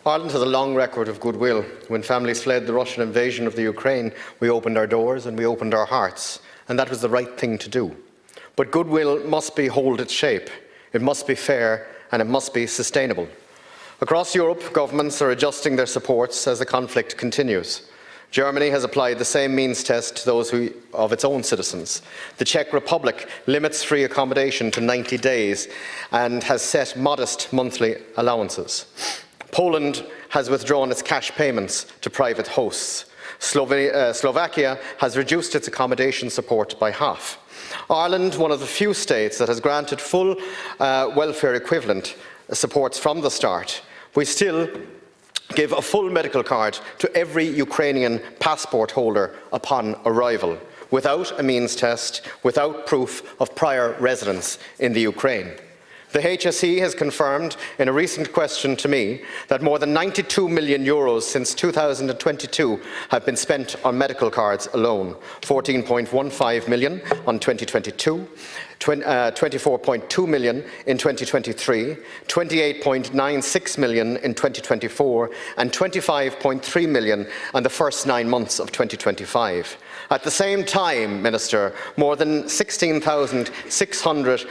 Ireland has a long record of goodwill. When families fled the Russian invasion of the Ukraine, we opened our doors and we opened our hearts, and that was the right thing to do. But goodwill must hold its shape. It must be fair and it must be sustainable. Across Europe, governments are adjusting their supports as the conflict continues. Germany has applied the same means test to those of its own citizens. The Czech Republic limits free accommodation to 90 days and has set modest monthly allowances. Poland has withdrawn its cash payments to private hosts. Slovakia has reduced its accommodation support by half. Ireland, one of the few states that has granted full welfare equivalent supports from the start. We still give a full medical card to every Ukrainian passport holder upon arrival, without a means test, without proof of prior residence in the Ukraine. The HSE has confirmed in a recent question to me that more than €92 million since 2022 have been spent on medical cards alone. 14.15 million on 2022, 24.2 million in 2023, 28.96 million in 2024 and 25.3 million in the first 9 months of 2025. At the same time, Minister, more than 16,600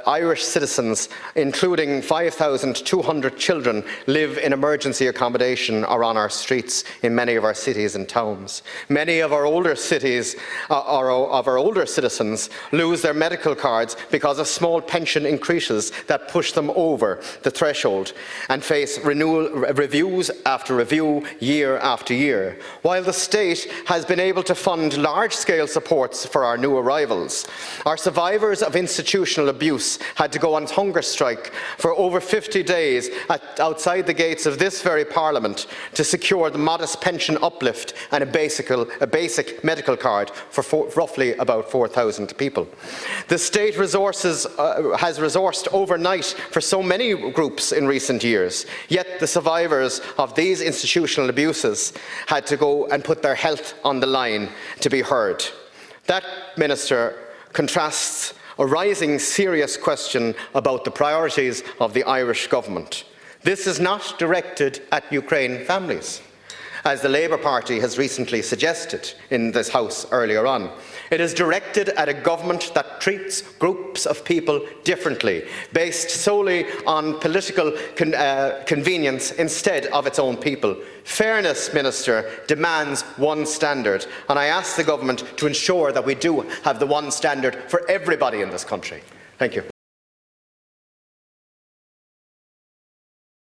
Irish citizens, including 5,200 children, live in emergency accommodation or on our streets in many of our cities and towns. Many of our older cities, our older citizens, lose their medical cards because of small pension increases that push them over the threshold and face reviews after review, year after year. While the state has been able to fund large-scale supports for our new arrivals, our survivors of institutional abuse had to go on hunger strike for over 50 days outside the gates of this very Parliament to secure the modest pension uplift and a basic medical card for roughly about 4,000 people. The state has resourced overnight for so many groups in recent years, yet the survivors of these institutional abuses had to go and put their health on the line to be heard. That, Minister, contrasts a rising serious question about the priorities of the Irish government. This is not directed at Ukraine families, as the Labour Party has recently suggested in this House earlier on. It is directed at a government that treats groups of people differently, based solely on political convenience instead of its own people. Fairness, Minister, demands one standard, and I ask the government to ensure that we do have the one standard for everybody in this country. Thank you.